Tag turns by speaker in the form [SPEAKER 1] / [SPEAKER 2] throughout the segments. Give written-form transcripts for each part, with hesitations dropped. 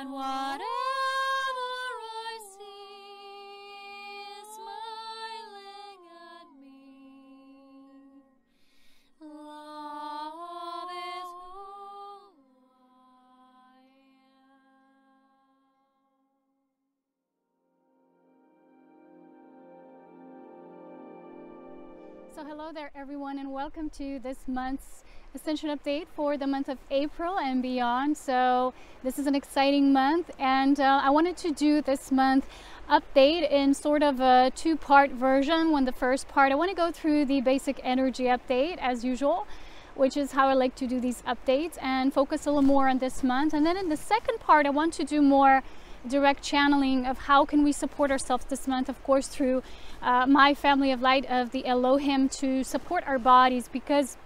[SPEAKER 1] that whatever I see is smiling at me. Love is who I am. So hello there everyone, and welcome to this month's Ascension update for the month of April and beyond. So this is an exciting month, and I wanted to do this month update in sort of a two-part version. When the first part, I want to go through the basic energy update as usual, which is how I like to do these updates, and focus a little more on this month. And then in the second part, I want to do more direct channeling of how can we support ourselves this month, of course through my family of light of the Elohim, to support our bodies, because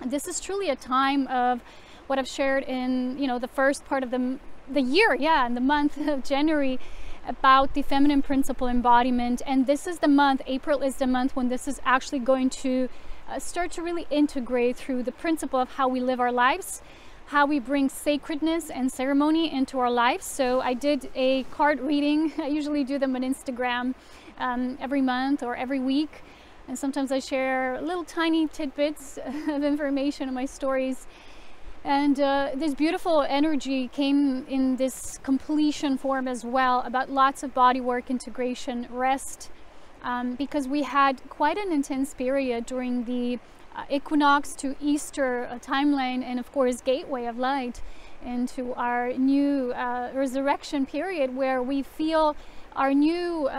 [SPEAKER 1] this is truly a time of what I've shared in, the first part of the year, in the month of January, about the feminine principle embodiment. And this is the month, April is the month when this is actually going to start to really integrate through the principle of how we live our lives, how we bring sacredness and ceremony into our lives. So I did a card reading. I usually do them on Instagram every month or every week. And sometimes I share little tiny tidbits of information in my stories. And this beautiful energy came in this completion form as well, about lots of body work, integration, rest, because we had quite an intense period during the Equinox to Easter timeline, and of course gateway of light into our new resurrection period, where we feel our new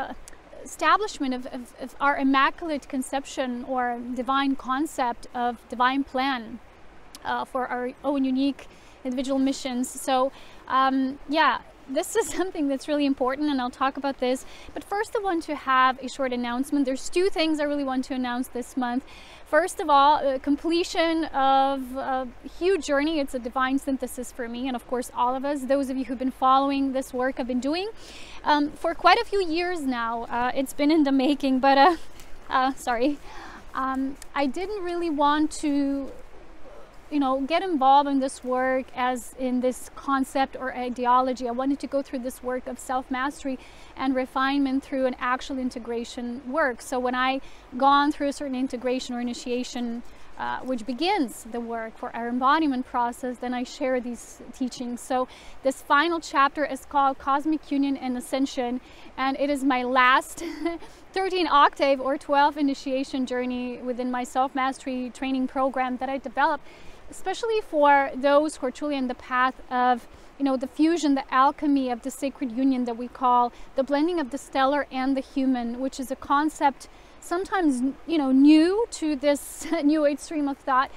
[SPEAKER 1] establishment of our immaculate conception or divine concept of divine plan for our own unique individual missions. So this is something that's really important, and I'll talk about this. But first I want to have a short announcement. There's two things I really want to announce this month. First of all, completion of a huge journey. It's a divine synthesis for me, and of course all of us, those of you who've been following this work I've been doing for quite a few years now. It's been in the making, but I didn't really want to get involved in this work as in this concept or ideology. I wanted to go through this work of self-mastery and refinement through an actual integration work. So when I gone through a certain integration or initiation, which begins the work for our embodiment process, then I share these teachings. So this final chapter is called Cosmic Union and Ascension, and it is my last 13 octave or 12 initiation journey within my self-mastery training program that I developed, especially for those who are truly in the path of, the fusion, the alchemy of the sacred union that we call the blending of the stellar and the human, which is a concept sometimes, new to this new age stream of thought,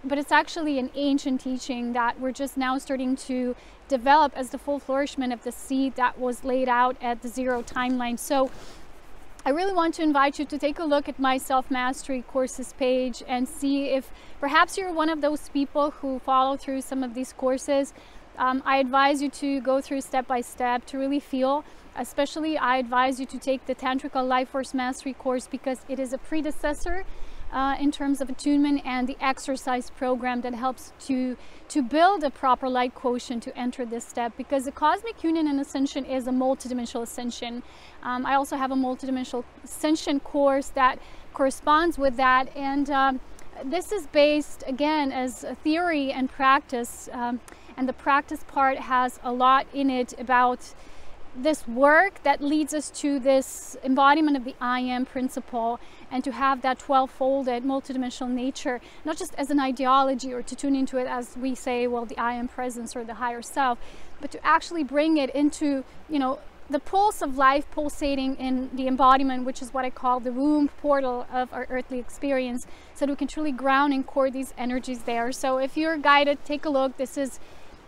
[SPEAKER 1] but it's actually an ancient teaching that we're just now starting to develop as the full flourishment of the seed that was laid out at the zero timeline. So I really want to invite you to take a look at my self-mastery courses page and see if perhaps you're one of those people who follow through some of these courses. I advise you to go through step by step to really feel. Especially, I advise you to take the Tantrical Life Force Mastery course, because it is a predecessor in terms of attunement and the exercise program that helps to build a proper light quotient to enter this step, because the Cosmic Union and Ascension is a multidimensional ascension. I also have a multidimensional ascension course that corresponds with that, and this is based again as a theory and practice, and the practice part has a lot in it about this work that leads us to this embodiment of the I am principle, and to have that 12-folded multidimensional nature, not just as an ideology or to tune into it as we say, well, the I am presence or the higher self, but to actually bring it into, the pulse of life pulsating in the embodiment, which is what I call the womb portal of our earthly experience, so that we can truly ground and core these energies there. So if you're guided, take a look. This is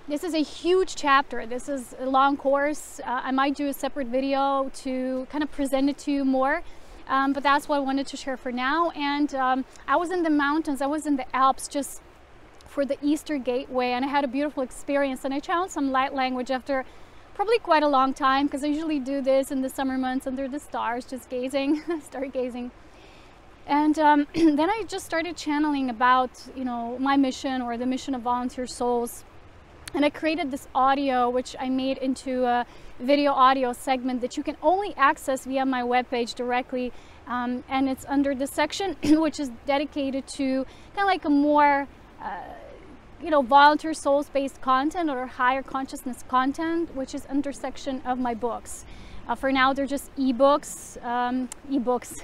[SPEAKER 1] a huge chapter. This is a long course. I might do a separate video to kind of present it to you more, but that's what I wanted to share for now. And I was in the mountains, I was in the Alps just for the Easter Gateway, and I had a beautiful experience, and I channeled some light language after probably quite a long time, because I usually do this in the summer months under the stars, just gazing, stargazing. And then I just started channeling about, my mission, or the mission of volunteer souls, And I created this audio, which I made into a video audio segment that you can only access via my webpage directly. And it's under the section which is dedicated to kind of like a more, you know, volunteer soul-based content or higher consciousness content, which is under section of my books. For now, they're just ebooks, audiobooks,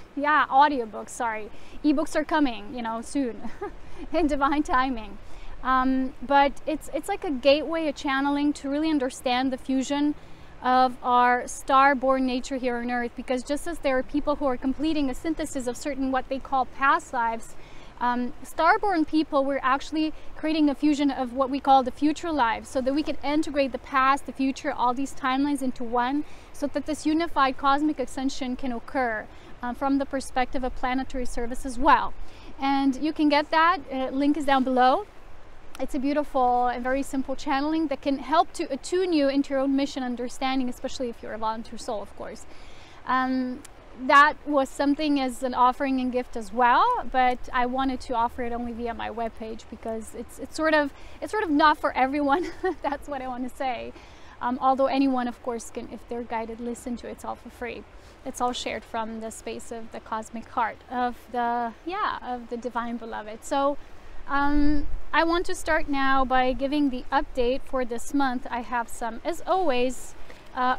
[SPEAKER 1] sorry. Ebooks are coming, you know, soon in divine timing. But it's like a gateway, a channeling to really understand the fusion of our star-born nature here on Earth, because just as there are people who are completing a synthesis of certain what they call past lives, star-born people, we're actually creating a fusion of what we call the future lives, so that we can integrate the past, the future, all these timelines into one, so that this unified cosmic ascension can occur from the perspective of planetary service as well. And you can get that, link is down below. It's a beautiful and very simple channeling that can help to attune you into your own mission understanding, especially if you're a volunteer soul, of course. That was something as an offering and gift as well, but I wanted to offer it only via my webpage because it's sort of not for everyone. That's what I want to say. Although anyone, of course, can, if they're guided, listen to it. It's all for free. It's all shared from the space of the cosmic heart of the divine beloved. So I want to start now by giving the update for this month. I have some, as always,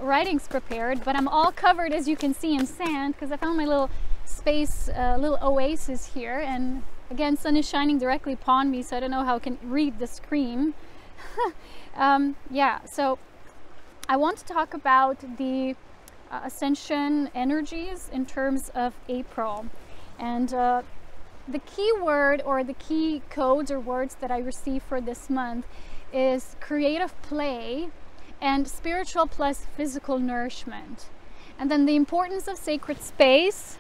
[SPEAKER 1] writings prepared, but I'm all covered, as you can see, in sand because I found my little space, little oasis here. And again, sun is shining directly upon me, so I don't know how I can read the screen. Yeah, so I want to talk about the Ascension energies in terms of April. And the key word or the key codes or words that I received for this month is creative play and spiritual plus physical nourishment. And then the importance of sacred space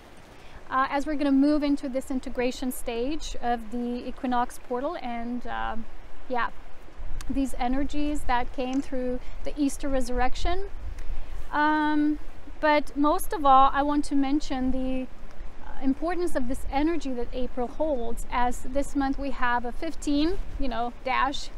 [SPEAKER 1] as we're going to move into this integration stage of the equinox portal and these energies that came through the Easter resurrection. But most of all, I want to mention the importance of this energy that April holds, as this month we have a 15, dash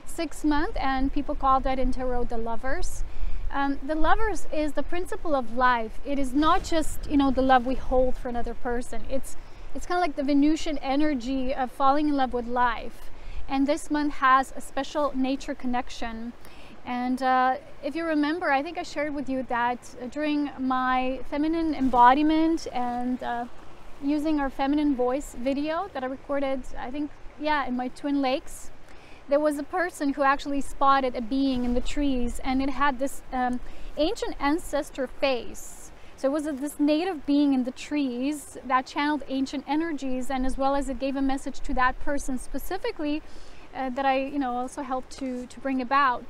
[SPEAKER 1] 6 month, and people call that in tarot the lovers. The lovers is the principle of life. It is not just, the love we hold for another person. It's kind of like the Venusian energy of falling in love with life. And this month has a special nature connection. And if you remember, I think I shared with you that during my feminine embodiment and using our feminine voice video that I recorded, I think, in my Twin Lakes, there was a person who actually spotted a being in the trees, and it had this ancient ancestor face. So it was this native being in the trees that channeled ancient energies, and as well as it gave a message to that person specifically that I, also helped to bring about.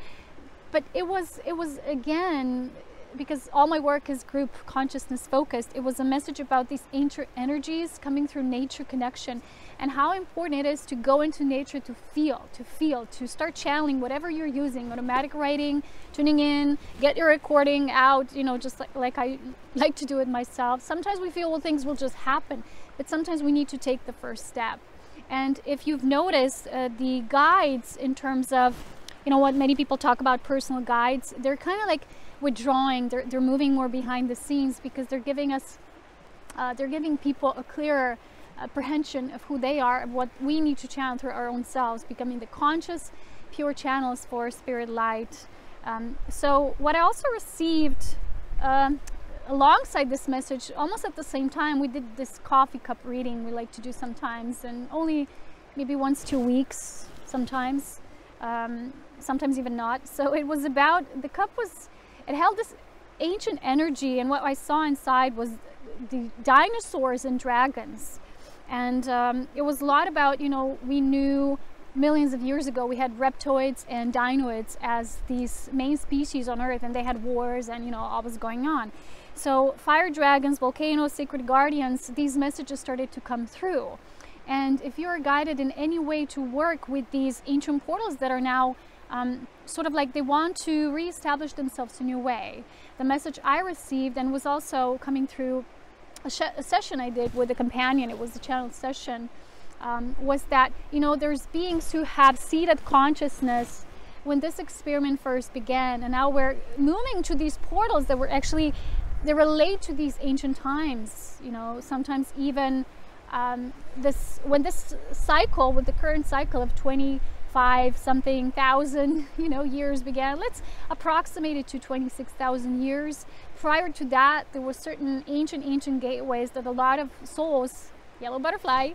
[SPEAKER 1] But it was again, because all my work is group consciousness focused, it was a message about these ancient energies coming through nature connection and how important it is to go into nature to feel, to start channeling whatever you're using, automatic writing, tuning in, get your recording out, just like I like to do it myself. Sometimes we feel, well, things will just happen, but sometimes we need to take the first step. And if you've noticed, the guides in terms of, what many people talk about, personal guides, they're kind of like withdrawing, they're moving more behind the scenes because they're giving us, they're giving people a clearer apprehension of who they are, of what we need to channel through our own selves, becoming the conscious, pure channels for spirit light. So what I also received alongside this message, almost at the same time, we did this coffee cup reading we like to do sometimes, and only maybe once 2 weeks sometimes, sometimes even not. So it was about, the cup was, it held this ancient energy, and what I saw inside was the dinosaurs and dragons. And it was a lot about, we knew millions of years ago we had reptoids and dinoids as these main species on Earth, and they had wars and, all was going on. So fire dragons, volcanoes, sacred guardians, these messages started to come through. And if you're guided in any way to work with these ancient portals that are now sort of like they want to reestablish themselves in a new way, the message I received, and was also coming through a session I did with a companion, it was a channeled session, was that, there's beings who have seeded consciousness when this experiment first began, and now we're moving to these portals that were actually, they relate to these ancient times. You know, sometimes even when this cycle, with the current cycle of 25 something thousand, you know, years began, let's approximate it to 26,000 years. Prior to that, there were certain ancient gateways that a lot of souls, yellow butterfly,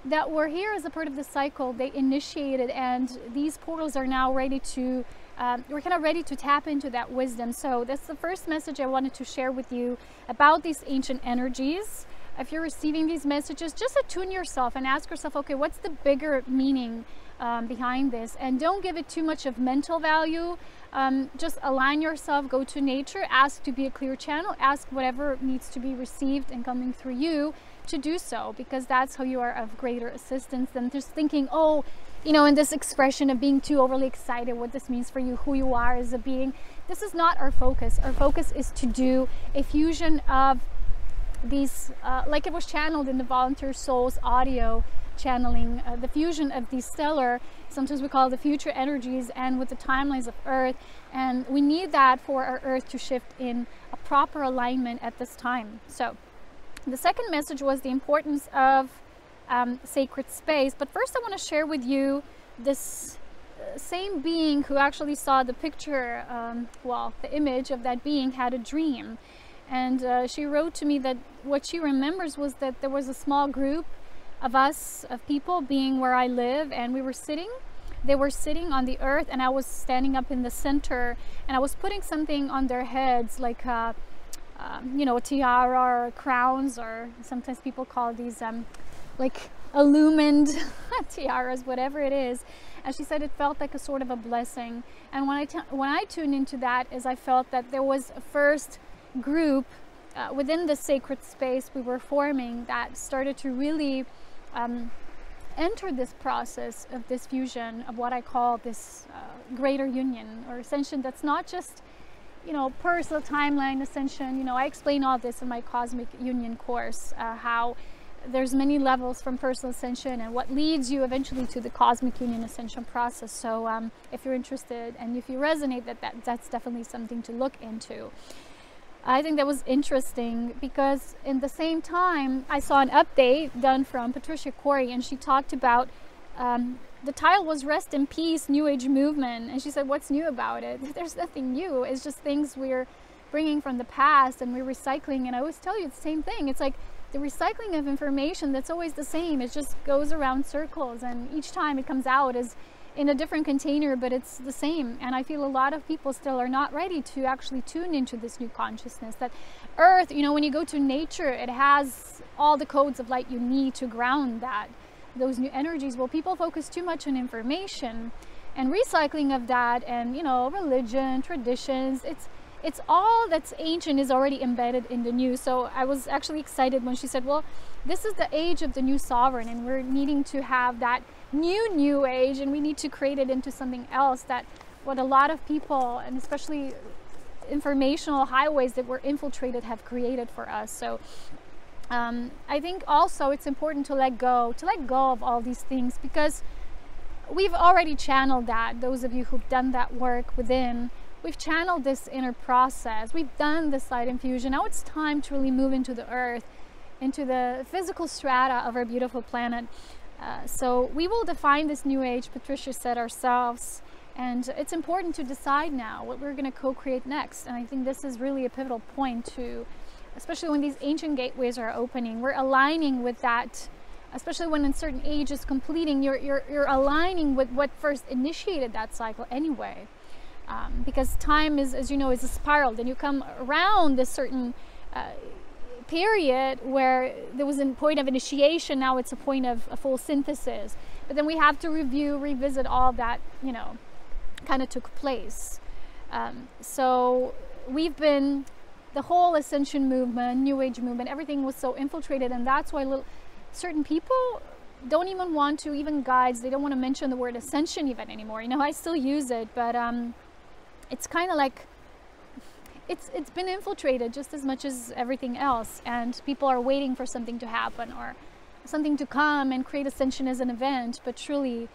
[SPEAKER 1] that were here as a part of the cycle, they initiated, and these portals are now ready to, we're kind of ready to tap into that wisdom. So that's the first message I wanted to share with you about these ancient energies. If you're receiving these messages, just attune yourself and ask yourself, okay, what's the bigger meaning behind this? And don't give it too much of mental value. Just align yourself, go to nature, ask to be a clear channel, ask whatever needs to be received and coming through you to do so, because that's how you are of greater assistance than just thinking, oh, you know, in this expression of being too overly excited, what this means for you, who you are as a being. This is not our focus. Our focus is to do a fusion of these, like it was channeled in the Volunteer Souls audio channeling, the fusion of these stellar, sometimes we call the future energies, and with the timelines of Earth. And we need that for our Earth to shift in a proper alignment at this time. So the second message was the importance of sacred space. But first I want to share with you this same being who actually saw the picture, well, the image of that being had a dream. And she wrote to me that what she remembers was that there was a small group of us, of people, being where I live, and we were sitting. They were sitting on the earth, and I was standing up in the center, and I was putting something on their heads, like you know, a tiara or crowns, or sometimes people call these like illumined tiaras, whatever it is. And she said it felt like a sort of a blessing. And when I tuned into that, is I felt that there was a first group within the sacred space we were forming that started to really enter this process of this fusion of what I call this greater union or ascension. That's not just, you know, personal timeline ascension. You know, I explain all this in my Cosmic Union course, how there's many levels from personal ascension and what leads you eventually to the Cosmic Union ascension process. So if you're interested and if you resonate, that's definitely something to look into. I think that was interesting because in the same time I saw an update done from Patricia Corey, and she talked about the title was Rest in Peace, New Age Movement. And she said, what's new about it? There's nothing new. It's just things we're bringing from the past and we're recycling. And I always tell you the same thing. It's like the recycling of information that's always the same. It just goes around circles, and each time it comes out as in a different container, but it's the same. And I feel a lot of people still are not ready to actually tune into this new consciousness that Earth, you know, when you go to nature, it has all the codes of light you need to ground that, those new energies. Well, people focus too much on information and recycling of that, and, you know, religion, traditions, it's all that's ancient is already embedded in the new. So I was actually excited when she said, well, this is the age of the new sovereign, and we're needing to have that new age, and we need to create it into something else, that what a lot of people, and especially informational highways that were infiltrated, have created for us. So I think also it's important to let go of all these things, because we've already channeled that. Those of you who've done that work within, we've channeled this inner process. We've done this light infusion. Now it's time to really move into the earth, into the physical strata of our beautiful planet. So we will define this new age, Patricia said, ourselves. And it's important to decide now what we're going to co-create next. And I think this is really a pivotal point to, especially when these ancient gateways are opening, we're aligning with that. Especially when a certain age is completing, you're aligning with what first initiated that cycle anyway. Because time is, as you know, is a spiral. Then you come around this certain period where there was a point of initiation. Now it's a point of a full synthesis. But then we have to review, revisit all that, you know, kind of took place. So we've been, the whole Ascension movement, New Age movement, everything was so infiltrated, and that's why certain people don't even want to, even guides, they don't want to mention the word Ascension even anymore. You know, I still use it, but it's kind of like, it's been infiltrated just as much as everything else, and people are waiting for something to happen or something to come and create Ascension as an event. But truly,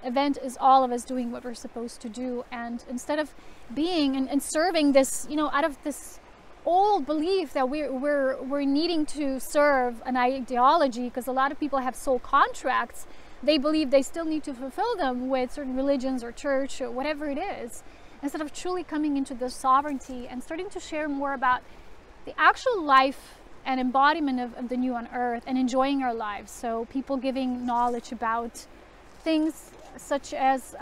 [SPEAKER 1] event is all of us doing what we're supposed to do. And instead of being and serving this, you know, out of this old belief that we're needing to serve an ideology, because a lot of people have soul contracts, they believe they still need to fulfill them with certain religions or church or whatever it is, instead of truly coming into the sovereignty and starting to share more about the actual life and embodiment of the new on earth and enjoying our lives. So people giving knowledge about things such as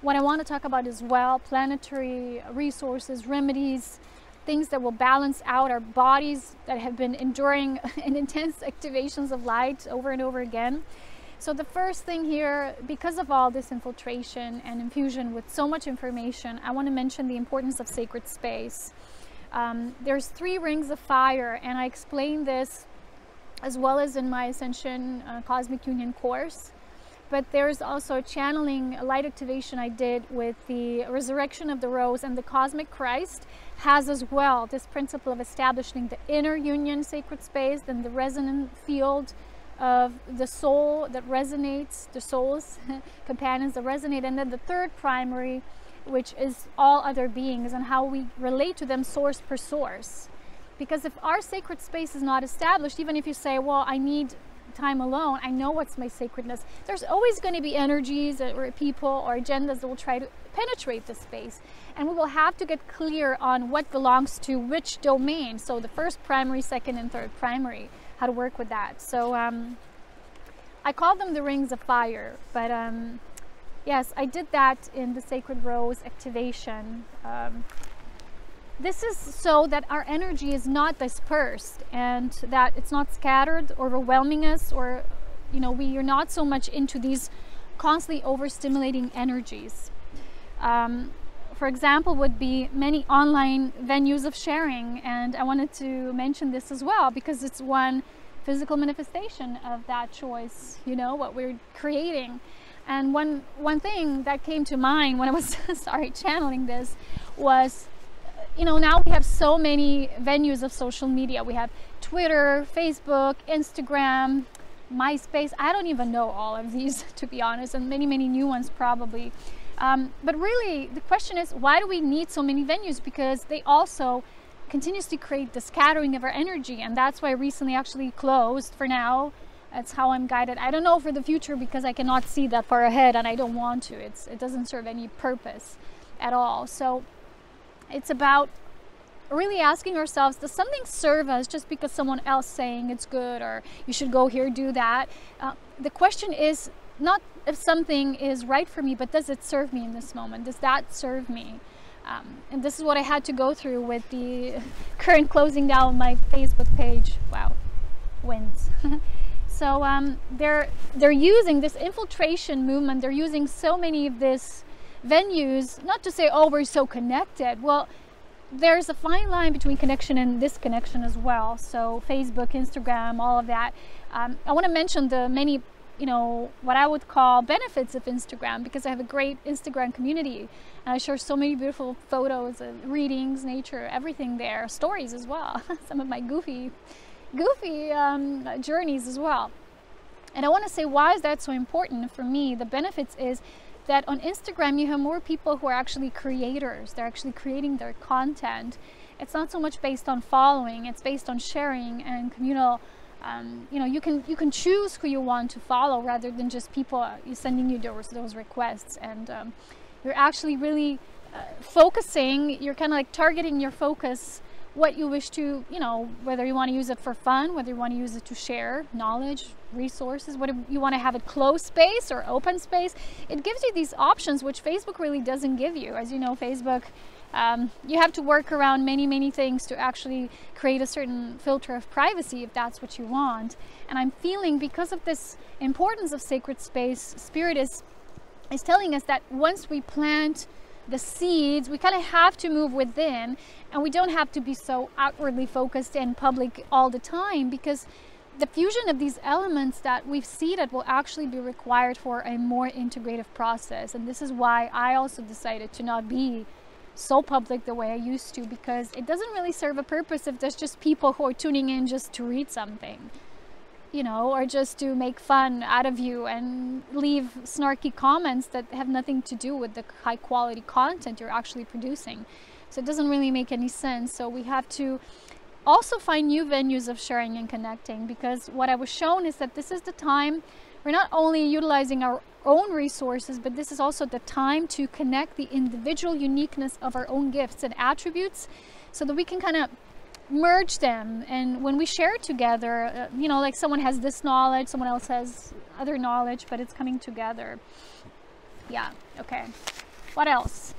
[SPEAKER 1] what I want to talk about as well, planetary resources, remedies, things that will balance out our bodies that have been enduring an intense activations of light over and over again. So the first thing here, because of all this infiltration and infusion with so much information, I want to mention the importance of sacred space. There's 3 rings of fire, and I explain this as well as in my Ascension Cosmic Union course. But there's also a channeling, a light activation I did with the resurrection of the rose, and the cosmic Christ has as well this principle of establishing the inner union sacred space, then the resonant field of the soul that resonates, the soul's companions that resonate, and then the 3rd primary, which is all other beings and how we relate to them source per source. Because if our sacred space is not established, even if you say, well, I need time alone, I know what's my sacredness, there's always going to be energies or people or agendas that will try to penetrate the space, and we will have to get clear on what belongs to which domain. So the 1st primary, 2nd and 3rd primary, how to work with that. So I call them the rings of fire, but yes, I did that in the Sacred Rose activation. This is so that our energy is not dispersed and that it's not scattered or overwhelming us, or, you know, we are not so much into these constantly overstimulating energies. For example, would be many online venues of sharing, and I wanted to mention this as well because it's one physical manifestation of that choice, you know, what we're creating. And one thing that came to mind when I was channeling this was, you know, now we have so many venues of social media. We have Twitter, Facebook, Instagram, MySpace. I don't even know all of these, to be honest, and many new ones probably. But really, the question is, why do we need so many venues? Because they also continuously create the scattering of our energy, and that's why I recently actually closed for now. That's how I'm guided. I don't know for the future because I cannot see that far ahead, and I don't want to. It doesn't serve any purpose at all. So it's about really asking ourselves, does something serve us just because someone else saying it's good or you should go here, do that? The question is not if something is right for me, but does it serve me in this moment? Does that serve me? And this is what I had to go through with the current closing down of my Facebook page. Wow, winds. So they're using this infiltration movement. They're using so many of these venues, not to say, oh, we're so connected. Well, there's a fine line between connection and disconnection as well. So Facebook, Instagram, all of that. I want to mention the many, you know, what I would call benefits of Instagram, because I have a great Instagram community and I share so many beautiful photos and readings, nature, everything there, stories as well. Some of my goofy journeys as well. And I want to say, why is that so important for me? The benefits is that on Instagram you have more people who are actually creators. They're actually creating their content. It's not so much based on following, it's based on sharing and communal. You know, you can choose who you want to follow rather than just people sending you those requests. And you're actually really focusing, you're kind of like targeting your focus, what you wish to, you know, whether you want to use it for fun, whether you want to use it to share knowledge, resources, whether you want to have it closed space or open space. It gives you these options, which Facebook really doesn't give you. As you know, Facebook, you have to work around many things to actually create a certain filter of privacy if that's what you want. And I'm feeling, because of this importance of sacred space, Spirit is telling us that once we plant the seeds, we kind of have to move within, and we don't have to be so outwardly focused and public all the time, because the fusion of these elements that we've seeded will actually be required for a more integrative process. And this is why I also decided to not be so public the way I used to, because it doesn't really serve a purpose if there's just people who are tuning in just to read something. you know, or just to make fun out of you and leave snarky comments that have nothing to do with the high quality content you're actually producing. So it doesn't really make any sense. So we have to also find new venues of sharing and connecting, because what I was shown is that this is the time we're not only utilizing our own resources, but this is also the time to connect the individual uniqueness of our own gifts and attributes, so that we can kind of merge them. And when we share together, you know, like someone has this knowledge, someone else has other knowledge, but it's coming together. Yeah, okay. What else?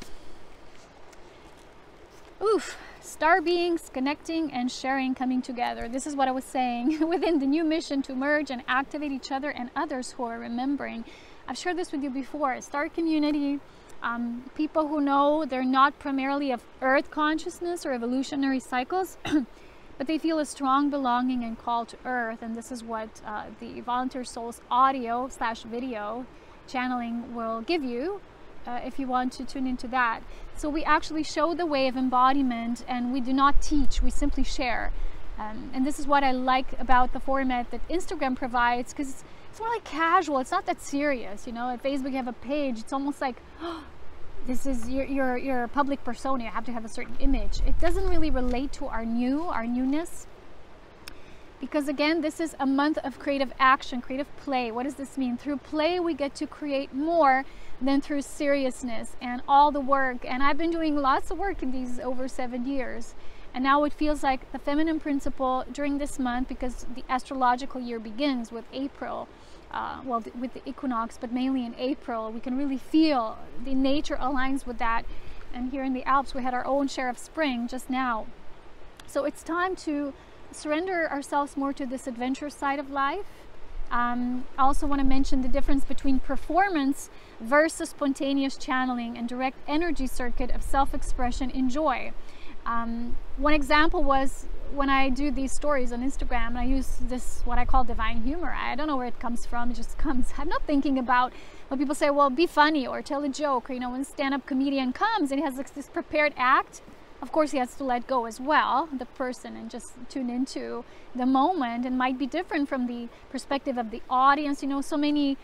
[SPEAKER 1] Oof, star beings connecting and sharing, coming together. This is what I was saying within the new mission to merge and activate each other and others who are remembering. I've shared this with you before. Star community, people who know they're not primarily of earth consciousness or evolutionary cycles, but they feel a strong belonging and call to earth. And this is what the Volunteer Souls audio / video channeling will give you if you want to tune into that. So we actually show the way of embodiment, and we do not teach, we simply share. And this is what I like about the format that Instagram provides, because it's more like casual. It's not that serious, you know. At Facebook you have a page, it's almost like, oh, this is your public persona, you have to have a certain image. It doesn't really relate to our newness, because again, this is a month of creative action, creative play. What does this mean? Through play we get to create more than through seriousness and all the work. And I've been doing lots of work in these over 7 years, and now it feels like the feminine principle during this month, because the astrological year begins with April, well, with the equinox, but mainly in April. We can really feel the nature aligns with that. And here in the Alps we had our own share of spring just now. So it's time to surrender ourselves more to this adventure side of life. I also want to mention the difference between performance versus spontaneous channeling and direct energy circuit of self-expression in joy. One example was when I do these stories on Instagram, and I use this, what I call divine humor. I don't know where it comes from, it just comes. I'm not thinking about when people say, well, be funny or tell a joke, or, you know, when a stand-up comedian comes and he has like this prepared act, of course he has to let go as well, the person, and just tune into the moment, and might be different from the perspective of the audience, you know, so many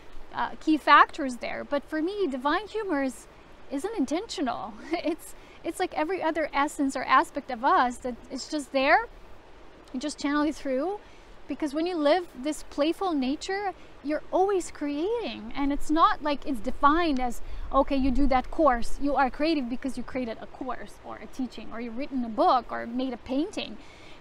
[SPEAKER 1] key factors there. But for me, divine humor isn't intentional. It's like every other essence or aspect of us that it's just there. You just channel it through, because when you live this playful nature, you're always creating. And it's not like it's defined as, okay, you do that course, you are creative because you created a course or a teaching, or you've written a book or made a painting.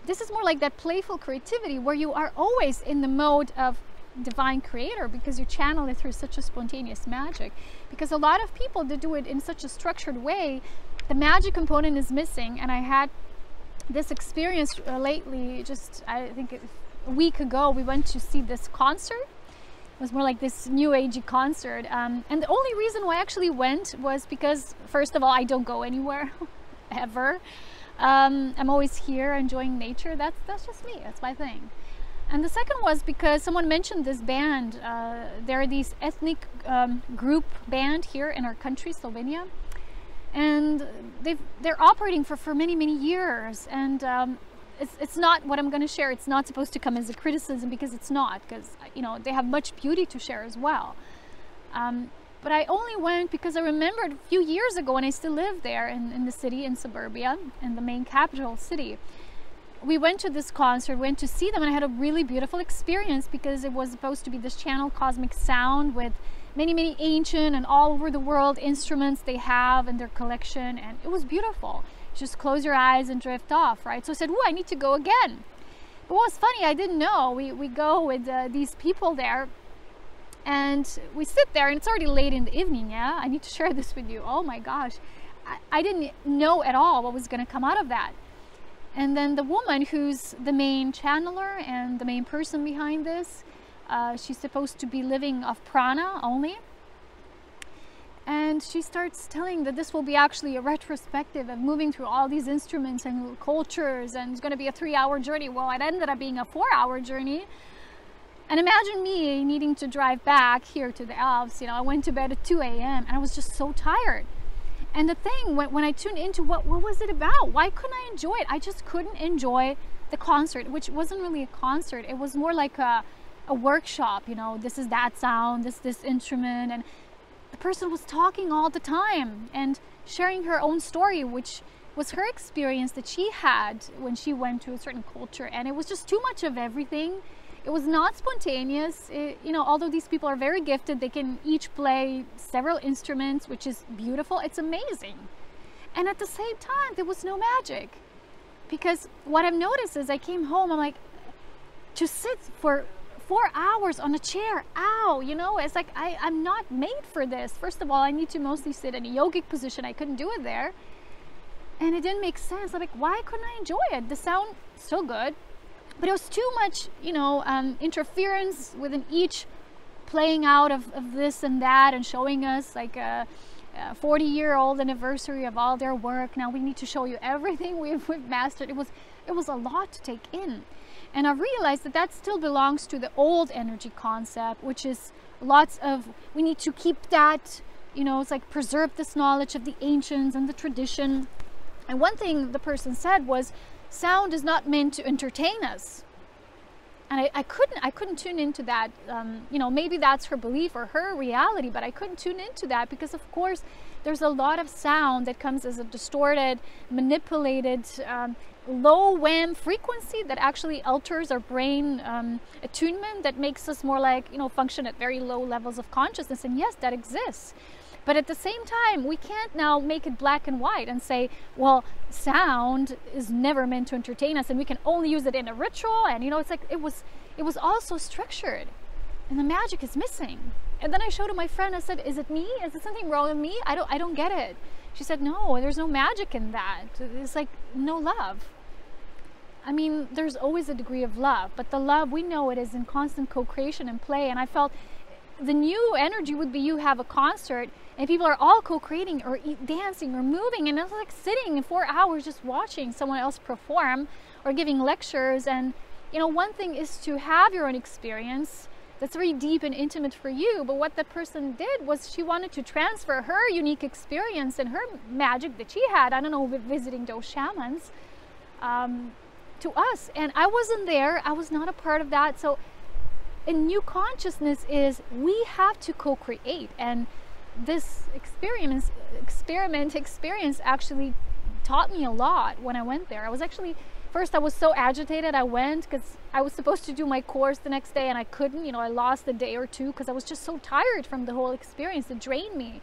[SPEAKER 1] This is more like that playful creativity where you are always in the mode of divine creator, because you channel it through such a spontaneous magic. Because a lot of people that do it in such a structured way, the magic component is missing. And I had this experience lately, just I think a week ago, we went to see this concert. It was more like this new agey concert, and the only reason why I actually went was because, first of all, I don't go anywhere ever. I'm always here enjoying nature. That's just me, that's my thing. And the second was because someone mentioned this band. They're these ethnic group band here in our country, Slovenia, and they're operating for many years. And it's not what I'm going to share. It's not supposed to come as a criticism, because it's not, because, you know, they have much beauty to share as well. But I only went because I remembered a few years ago when I still lived there in the city, in suburbia, in the main capital city. We went to this concert, went to see them, and I had a really beautiful experience, because it was supposed to be this channel cosmic sound with many ancient and all over the world instruments they have in their collection, and it was beautiful. Just close your eyes and drift off, right? So I said, I need to go again. But what was funny, I didn't know. We go with these people there, and we sit there, and it's already late in the evening. Yeah, I need to share this with you. Oh my gosh, I didn't know at all what was going to come out of that. And then the woman who's the main channeler and the main person behind this, she's supposed to be living off prana only. And she starts telling that this will be actually a retrospective of moving through all these instruments and cultures, and it's going to be a 3-hour journey. Well, it ended up being a 4-hour journey. And imagine me needing to drive back here to the Alps. You know, I went to bed at 2 a.m. and I was just so tired. And the thing, when I tuned into what was it about? Why couldn't I enjoy it? I just couldn't enjoy the concert, which wasn't really a concert. It was more like a a workshop, you know, this is that sound, this instrument, and the person was talking all the time and sharing her own story, which was her experience that she had when she went to a certain culture. And it was just too much of everything. It was not spontaneous. You know, although these people are very gifted, they can each play several instruments, which is beautiful. It's amazing. And at the same time, there was no magic. Because what I've noticed is I came home, I'm like, to sit for 4 hours on a chair, ow, you know, it's like I'm not made for this. First of all, I need to mostly sit in a yogic position. I couldn't do it there. And it didn't make sense. I'm like, why couldn't I enjoy it? The sound, so good. But it was too much, you know, interference within each playing out of this and that and showing us like a 40-year-old anniversary of all their work. Now we need to show you everything we've mastered. It was a lot to take in. And I realized that that still belongs to the old energy concept, which is lots of, we need to keep that, you know, it's like preserve this knowledge of the ancients and the tradition. And one thing the person said was, sound is not meant to entertain us. And I couldn't tune into that. You know, maybe that's her belief or her reality, but I couldn't tune into that because, of course, there's a lot of sound that comes as a distorted, manipulated, low WAM frequency that actually alters our brain attunement, that makes us more like, you know, function at very low levels of consciousness. And yes, that exists. But at the same time, we can't now make it black and white and say, well, sound is never meant to entertain us and we can only use it in a ritual. And, you know, it's like, it was also structured and the magic is missing. And then I showed it to my friend. I said, is it me? Is there something wrong with me? I don't get it. She said, no, there's no magic in that. It's like no love. I mean, there's always a degree of love, but the love, we know it is in constant co-creation and play. And I felt the new energy would be, you have a concert and people are all co-creating or dancing or moving, and it's like sitting in 4 hours just watching someone else perform or giving lectures. And, you know, one thing is to have your own experience that's very deep and intimate for you, but what that person did was she wanted to transfer her unique experience and her magic that she had, I don't know, visiting those shamans, to us. And I wasn't there, I was not a part of that. So a new consciousness is, we have to co-create. And this experience actually taught me a lot when I went there. I was actually, first I was so agitated. I went because I was supposed to do my course the next day and I couldn't, you know, I lost a day or two because I was just so tired from the whole experience. It drained me.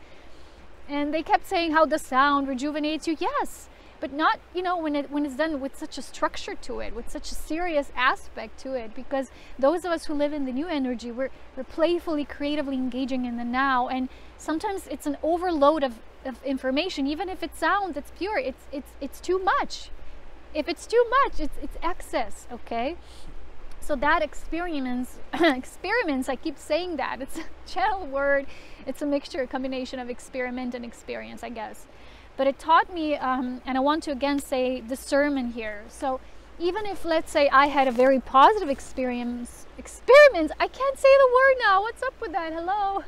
[SPEAKER 1] And they kept saying how the sound rejuvenates you. Yes, but not, you know, when it's done with such a structure to it, with such a serious aspect to it, because those of us who live in the new energy, we're playfully, creatively engaging in the now. And sometimes it's an overload of information. Even if it sounds, it's pure, it's too much. If it's too much, it's excess, okay? So that experiments, I keep saying that, it's a channel word, it's a mixture, a combination of experiment and experience, I guess. But it taught me, and I want to again say discernment here. So even if, let's say, I had a very positive experiments, I can't say the word now, what's up with that, hello?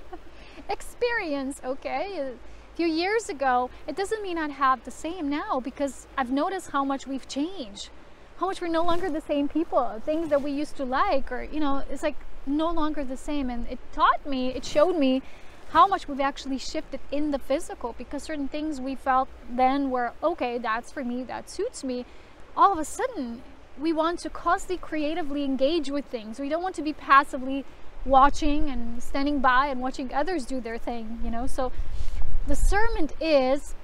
[SPEAKER 1] Experience, okay? A few years ago, it doesn't mean I'd have the same now, because I've noticed how much we've changed, how much we're no longer the same people. Things that we used to like, or, you know, it's like no longer the same. And it taught me, it showed me how much we've actually shifted in the physical, because certain things we felt then were, okay, that's for me, that suits me. All of a sudden, we want to constantly creatively engage with things. We don't want to be passively watching and standing by and watching others do their thing, you know. So discernment is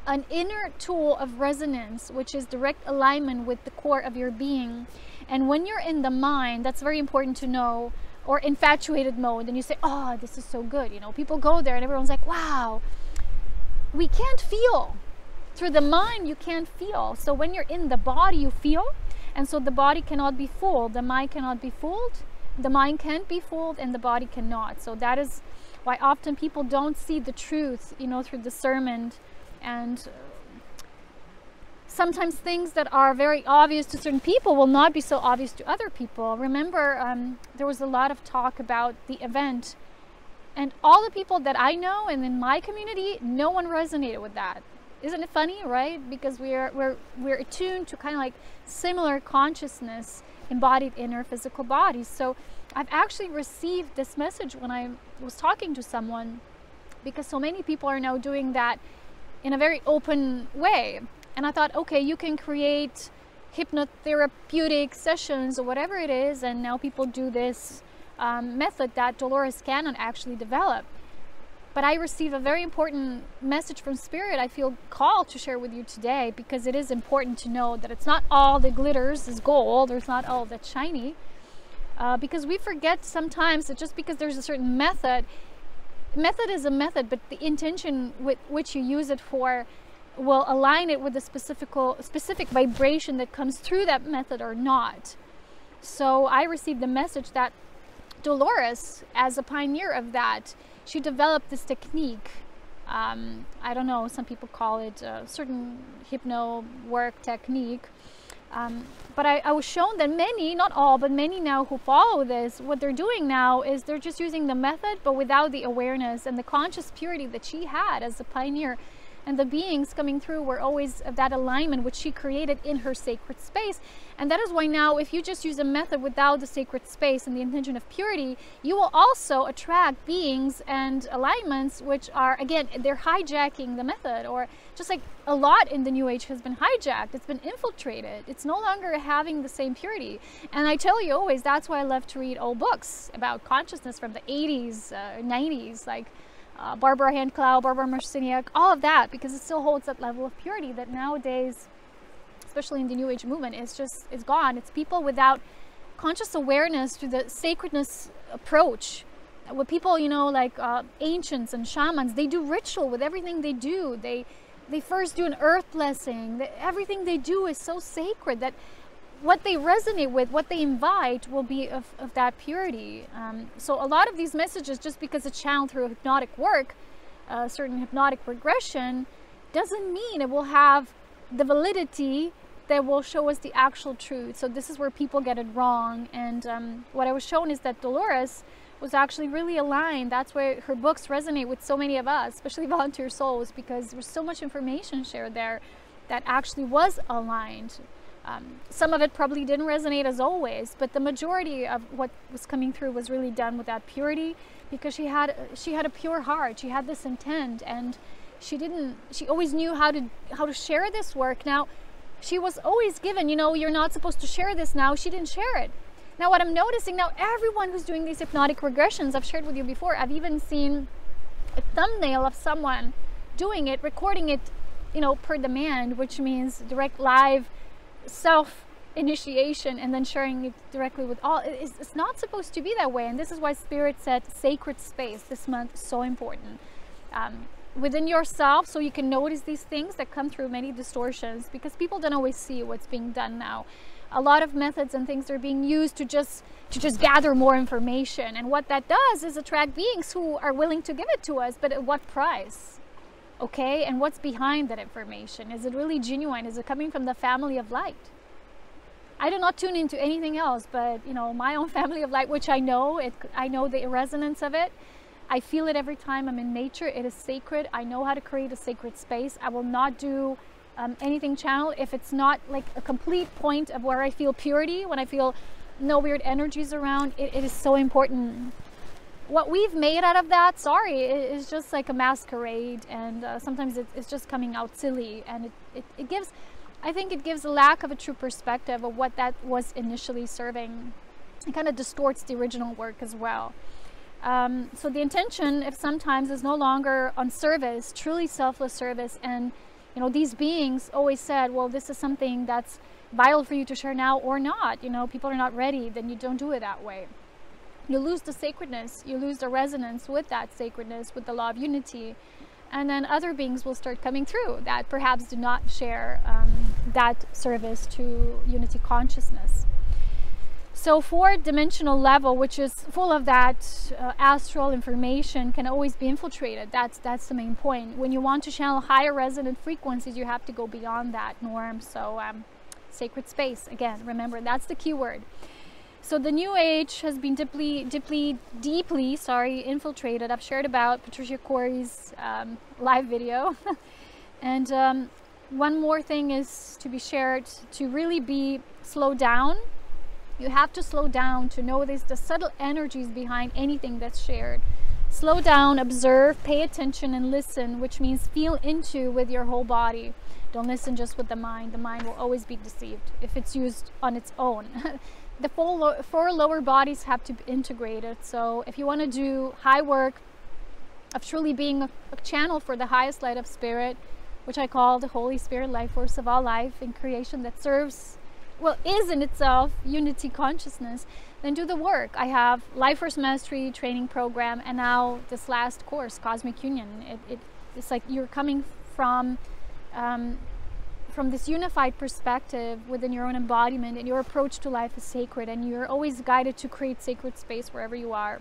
[SPEAKER 1] an inner tool of resonance, which is direct alignment with the core of your being. And when you're in the mind, that's very important to know, or infatuated mode, and you say, oh, this is so good, you know, people go there and everyone's like, wow. We can't feel. Through the mind, you can't feel. So when you're in the body, you feel, and so the body cannot be fooled, the mind cannot be fooled, the mind can't be fooled, and the body cannot. So that is why often people don't see the truth, you know, through discernment. And sometimes things that are very obvious to certain people will not be so obvious to other people. Remember, there was a lot of talk about the event, and all the people that I know and in my community, no one resonated with that. Isn't it funny, right? Because we're attuned to kind of like similar consciousness embodied in our physical bodies. So I've actually received this message when I was talking to someone, because so many people are now doing that in a very open way. And I thought, okay, you can create hypnotherapeutic sessions or whatever it is, and now people do this method that Dolores Cannon actually developed. But I received a very important message from Spirit I feel called to share with you today, because it is important to know that it's not all that glitters is gold, or it's not all that's shiny. Because we forget sometimes that just because there's a certain method is a method, but the intention with which you use it for will align it with the specific vibration that comes through that method or not. So I received the message that Dolores, as a pioneer of that, she developed this technique. I don't know, some people call it a certain hypno work technique. But I was shown that many, not all, but many now who follow this, what they're doing now is they're just using the method, but without the awareness and the conscious purity that she had as a pioneer. And the beings coming through were always of that alignment which she created in her sacred space. And that is why now, if you just use a method without the sacred space and the intention of purity, you will also attract beings and alignments which are, again, they're hijacking the method. Or just like a lot in the New Age has been hijacked, it's been infiltrated. It's no longer having the same purity. And I tell you always, that's why I love to read old books about consciousness from the 80s, 90s, like Barbara Hand-Clough, Barbara Marciniak, all of that, because it still holds that level of purity that nowadays, especially in the New Age movement, is gone. It's people without conscious awareness through the sacredness approach. What people, you know, like ancients and shamans, they do ritual with everything they do. They first do an earth blessing. Everything they do is so sacred that what they resonate with, what they invite, will be of that purity. So a lot of these messages, just because it's channeled through hypnotic work, certain hypnotic regression, doesn't mean it will have the validity that will show us the actual truth. So this is where people get it wrong. And what I was shown is that Dolores was actually really aligned. That's why her books resonate with so many of us, especially volunteer souls, because there's so much information shared there that actually was aligned. Some of it probably didn't resonate as always, but the majority of what was coming through was really done with that purity, because she had a pure heart. She had this intent, and she always knew how to share this work. Now, she was always given, you know, you're not supposed to share this now. She didn't share it. Now, what I'm noticing now, everyone who's doing these hypnotic regressions, I've shared with you before, I've even seen a thumbnail of someone doing it, recording it, you know, per demand, which means direct live self-initiation, and then sharing it directly with all. It's not supposed to be that way, and this is why Spirit said sacred space this month is so important. Within yourself, so you can notice these things that come through many distortions, because people don't always see what's being done now. A lot of methods and things are being used to just gather more information, and what that does is attract beings who are willing to give it to us, but at what price? Okay, and what's behind that information? Is it really genuine? Is it coming from the family of light? I do not tune into anything else, but you know, my own family of light, which I know the resonance of it. I feel it every time I'm in nature. It is sacred. I know how to create a sacred space. I will not do anything channel if it's not like a complete point of where I feel purity, when I feel no weird energies around. It is so important. What we've made out of that, sorry, is just like a masquerade, and sometimes it's just coming out silly, and it gives, I think it gives a lack of a true perspective of what that was initially serving. It kind of distorts the original work as well. So the intention, if sometimes, is no longer on service, truly selfless service. And you know, these beings always said, well, this is something that's vital for you to share now or not. You know, people are not ready, then you don't do it that way. You lose the sacredness, you lose the resonance with that sacredness, with the law of unity. And then other beings will start coming through that perhaps do not share that service to unity consciousness. So four-dimensional level, which is full of that astral information, can always be infiltrated. That's the main point. When you want to channel higher resonant frequencies, you have to go beyond that norm. So sacred space, again, remember, that's the key word. So the New Age has been deeply infiltrated. I've shared about Patricia Corey's live video. And one more thing is to be shared, to really be slowed down You have to slow down to notice the subtle energies behind anything that's shared. Slow down, observe, pay attention, and listen, which means feel into with your whole body. Don't listen just with the mind. The mind will always be deceived if it's used on its own. The four lower bodies have to be integrated. So if you want to do high work of truly being a channel for the highest light of spirit, which I call the Holy Spirit, life force of all life in creation that serves, well, is in itself unity consciousness, then do the work. I have Life Force Mastery training program, and now this last course, Cosmic Union. It's like you're coming from this unified perspective within your own embodiment, and your approach to life is sacred, and you're always guided to create sacred space wherever you are.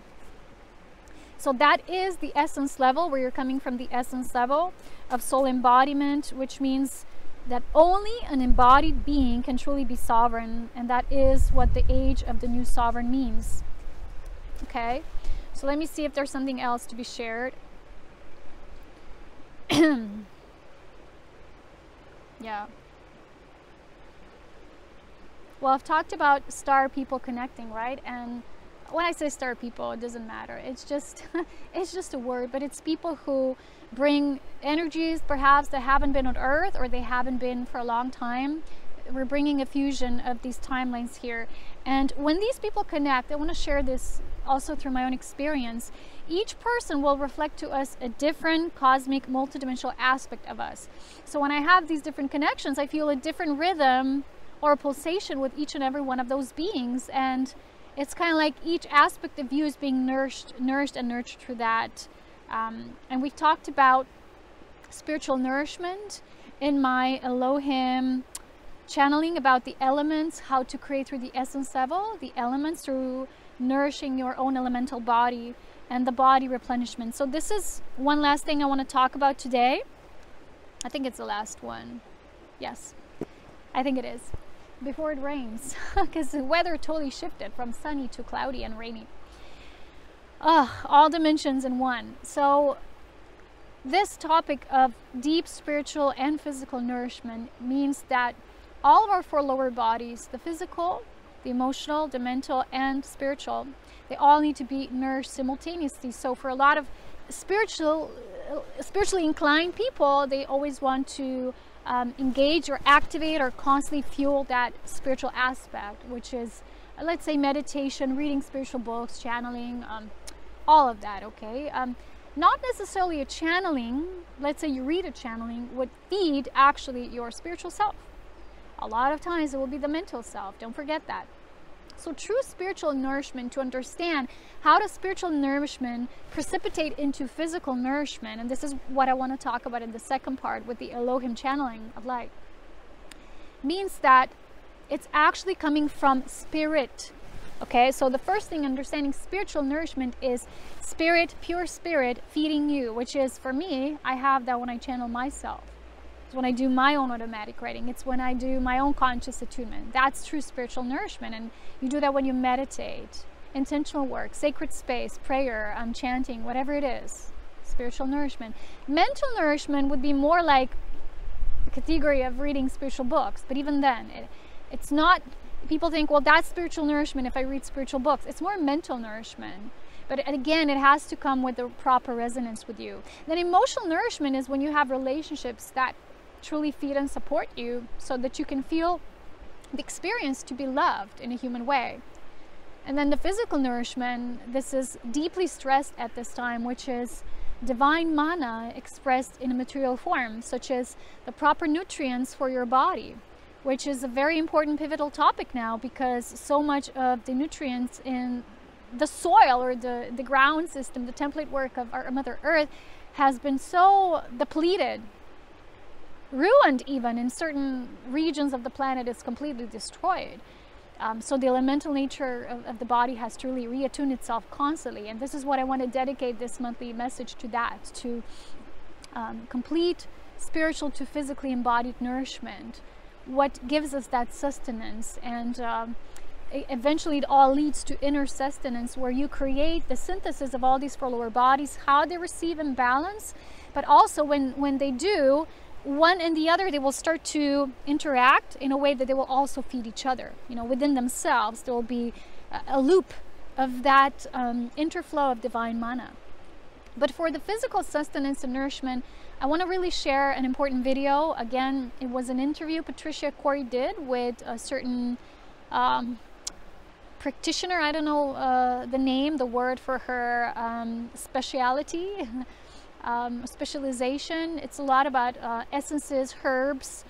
[SPEAKER 1] So that is the essence level, where you're coming from the essence level of soul embodiment, which means that only an embodied being can truly be sovereign, and that is what the age of the new sovereign means. Okay, so let me see if there's something else to be shared. Yeah. Well, I've talked about star people connecting, right? And when I say star people, it doesn't matter. It's just it's just a word, but it's people who bring energies perhaps that haven't been on Earth, or they haven't been for a long time. We're bringing a fusion of these timelines here. And when these people connect, I want to share this also through my own experience. Each person will reflect to us a different cosmic multidimensional aspect of us. So when I have these different connections, I feel a different rhythm or a pulsation with each and every one of those beings. And it's kind of like each aspect of you is being nourished and nurtured through that. And we've talked about spiritual nourishment in my Elohim channeling, about the elements, how to create through the essence level, the elements through nourishing your own elemental body and the body replenishment. So this is one last thing I want to talk about today. I think it's the last one. Yes, I think it is. Before it rains, because the weather totally shifted from sunny to cloudy and rainy. All dimensions in one. So this topic of deep spiritual and physical nourishment means that all of our four lower bodies, the physical, the emotional, the mental, and spiritual, they all need to be nourished simultaneously. So for a lot of spiritually inclined people, they always want to engage or activate or constantly fuel that spiritual aspect, which is, let's say, meditation, reading spiritual books, channeling, all of that, okay? Not necessarily a channeling, let's say you read a channeling, would feed actually your spiritual self. A lot of times it will be the mental self, don't forget that. So true spiritual nourishment, to understand how does spiritual nourishment precipitate into physical nourishment, and this is what I want to talk about in the second part with the Elohim channeling of light, means that it's actually coming from spirit. Okay, so the first thing, understanding spiritual nourishment, is spirit, pure spirit feeding you, which is, for me, I have that when I channel myself. It's when I do my own automatic writing. It's when I do my own conscious attunement. That's true spiritual nourishment. And you do that when you meditate, intentional work, sacred space, prayer, chanting, whatever it is. Spiritual nourishment. Mental nourishment would be more like the category of reading spiritual books. But even then, it's not, people think, well, that's spiritual nourishment if I read spiritual books. It's more mental nourishment. But again, it has to come with the proper resonance with you. Then emotional nourishment is when you have relationships that truly feed and support you, so that you can feel the experience to be loved in a human way. And then the physical nourishment, this is deeply stressed at this time, which is divine mana expressed in a material form, such as the proper nutrients for your body, which is a very important pivotal topic now, because so much of the nutrients in the soil or the ground system, the template work of our Mother Earth, has been so depleted, ruined, even in certain regions of the planet is completely destroyed. So the elemental nature of the body has truly reattuned itself constantly, and this is what I want to dedicate this monthly message to, that to complete spiritual to physically embodied nourishment, what gives us that sustenance. And eventually it all leads to inner sustenance, where you create the synthesis of all these four lower bodies, how they receive and balance, but also when they do, one and the other, they will start to interact in a way that they will also feed each other. You know, within themselves, there will be a loop of that interflow of divine mana. But for the physical sustenance and nourishment, I want to really share an important video. Again, it was an interview Patricia Corey did with a certain practitioner. I don't know the name, the word for her speciality. Specialization. It's a lot about essences, herbs,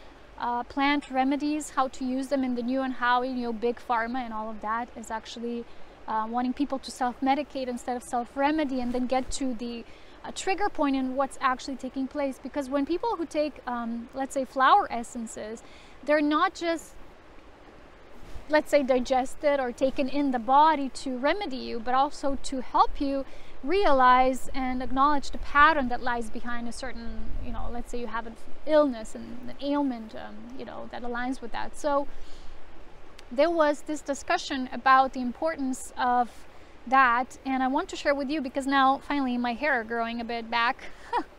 [SPEAKER 1] plant remedies, how to use them in the new, and how, you know, big pharma and all of that is actually wanting people to self-medicate instead of self-remedy, and then get to the trigger point in what's actually taking place. Because when people who take, let's say, flower essences, they're not just, let's say, digested or taken in the body to remedy you, but also to help you realize and acknowledge the pattern that lies behind a certain, you know, let's say you have an illness and an ailment, you know, that aligns with that. So there was this discussion about the importance of that, and I want to share with you, because now finally my hair are growing a bit back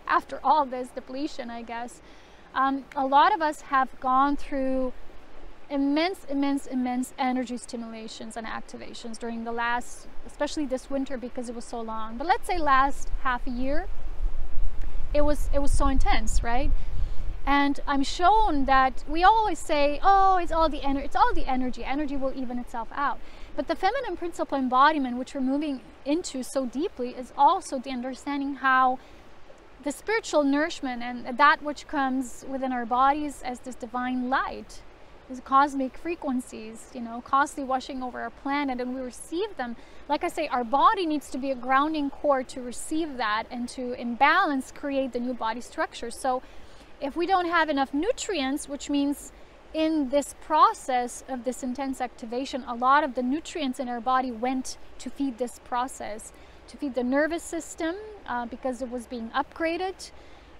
[SPEAKER 1] after all this depletion, I guess. A lot of us have gone through immense energy stimulations and activations during the last, especially this winter, because it was so long, but let's say last half a year, it was so intense, right? And I'm shown that we always say, oh, it's all the energy will even itself out. But the feminine principle embodiment, which we're moving into so deeply, is also the understanding how the spiritual nourishment and that which comes within our bodies as this divine light, these cosmic frequencies, you know, constantly washing over our planet, and we receive them. Like I say, our body needs to be a grounding core to receive that, and to, in balance, create the new body structure. So if we don't have enough nutrients, which means in this process of this intense activation, a lot of the nutrients in our body went to feed this process, to feed the nervous system, because it was being upgraded,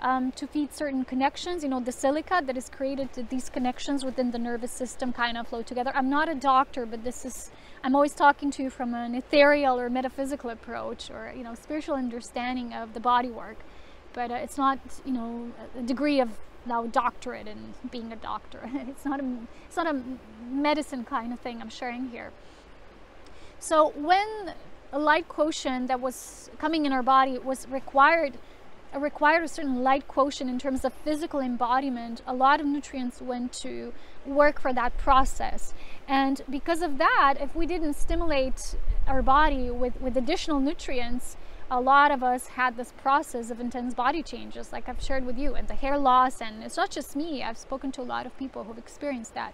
[SPEAKER 1] to feed certain connections, you know, the silica that is created, these connections within the nervous system kind of flow together. I'm not a doctor, but this is, I'm always talking to you from an ethereal or metaphysical approach, or, you know, spiritual understanding of the body work. But it's not, you know, a degree of now doctorate in being a doctor. It's not a medicine kind of thing I'm sharing here. So when a light quotient that was coming in our body was required a certain light quotient in terms of physical embodiment, a lot of nutrients went to work for that process. And because of that, if we didn't stimulate our body with additional nutrients, a lot of us had this process of intense body changes, like I've shared with you, and the hair loss. And it's not just me, I've spoken to a lot of people who've experienced that.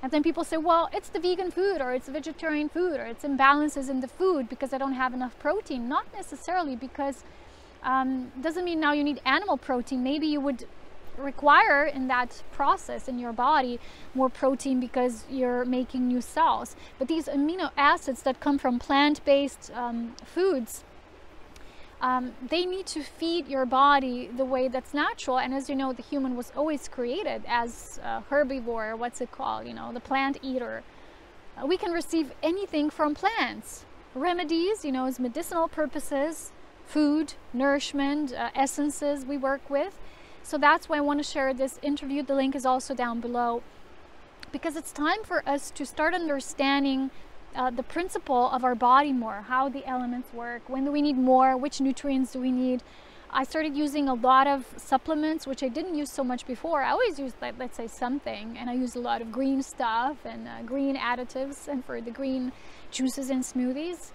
[SPEAKER 1] And then people say, well, it's the vegan food, or it's vegetarian food, or it's imbalances in the food because I don't have enough protein. Not necessarily, because doesn't mean now you need animal protein. Maybe you would require in that process in your body more protein because you're making new cells. But these amino acids that come from plant-based foods, they need to feed your body the way that's natural. And as you know, the human was always created as a herbivore, what's it called, you know, the plant eater. We can receive anything from plants. Remedies, you know, as medicinal purposes, food, nourishment, essences we work with. So that's why I want to share this interview. The link is also down below, because it's time for us to start understanding the principle of our body more, how the elements work, when do we need more, which nutrients do we need. I started using a lot of supplements, which I didn't use so much before. I always used, like, let's say, something, and I use a lot of green stuff and green additives, and for the green juices and smoothies.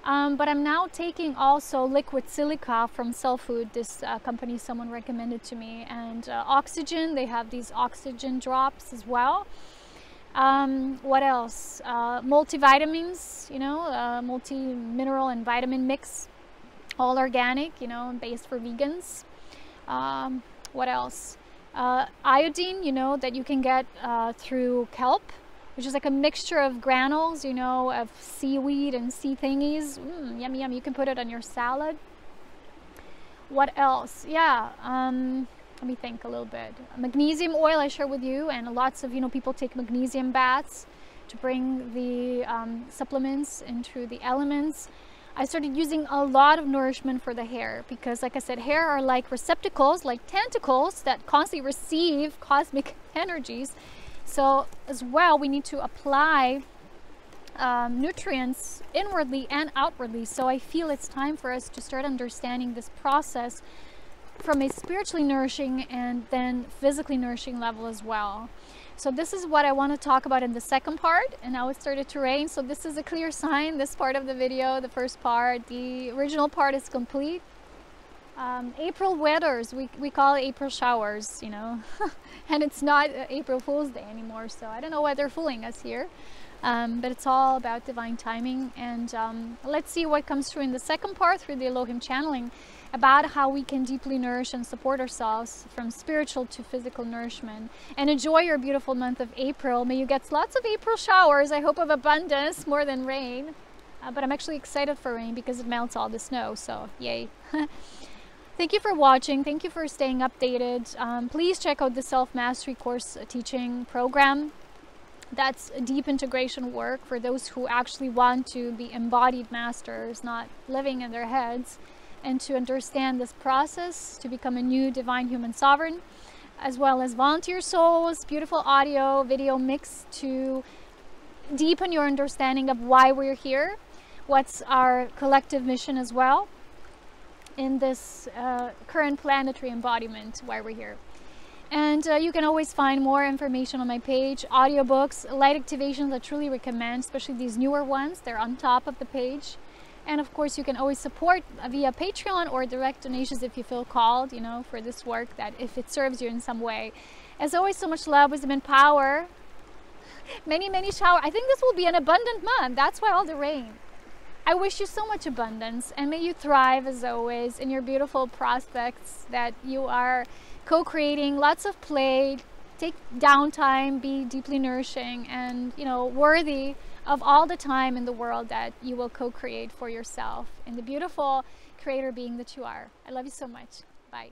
[SPEAKER 1] But I'm now taking also liquid silica from Cell Food, this company someone recommended to me, and oxygen. They have these oxygen drops as well. What else? Multivitamins, you know, multi-mineral and vitamin mix, all organic, you know, based for vegans. What else? Iodine, you know, that you can get through kelp, which is like a mixture of granules, you know, of seaweed and sea thingies. Yummy, yummy. You can put it on your salad. What else? Yeah, let me think a little bit. Magnesium oil I share with you, and lots of, you know, people take magnesium baths to bring the supplements into the elements. I started using a lot of nourishment for the hair because, like I said, hair are like receptacles, like tentacles that constantly receive cosmic energies. So as well, we need to apply nutrients inwardly and outwardly. So I feel it's time for us to start understanding this process from a spiritually nourishing and then physically nourishing level as well. So this is what I want to talk about in the second part, and now it started to rain, so this is a clear sign. This part of the video, the first part, the original part is complete. April weathers, we call it April showers, you know, and it's not April Fool's Day anymore, so I don't know why they're fooling us here. But it's all about divine timing, and let's see what comes through in the second part through the Elohim channeling about how we can deeply nourish and support ourselves from spiritual to physical nourishment. And enjoy your beautiful month of April. May you get lots of April showers, I hope of abundance more than rain. But I'm actually excited for rain because it melts all the snow, so yay. Thank you for watching. Thank you for staying updated. Please check out the Self-Mastery course teaching program. That's a deep integration work for those who actually want to be embodied masters, not living in their heads, and to understand this process to become a new divine human sovereign, as well as volunteer souls, beautiful audio, video mix to deepen your understanding of why we're here, what's our collective mission as well in this current planetary embodiment, why we're here. And you can always find more information on my page, audiobooks, light activations I truly recommend, especially these newer ones. They're on top of the page. And of course, you can always support via Patreon or direct donations if you feel called, you know, for this work, that if it serves you in some way. As always, so much love, wisdom, and power. Many, many showers. I think this will be an abundant month. That's why all the rain. I wish you so much abundance, and may you thrive as always in your beautiful prospects that you are co-creating. Lots of play, take downtime, be deeply nourishing, and, you know, worthy of all the time in the world that you will co-create for yourself in the beautiful creator being that you are. I love you so much. Bye.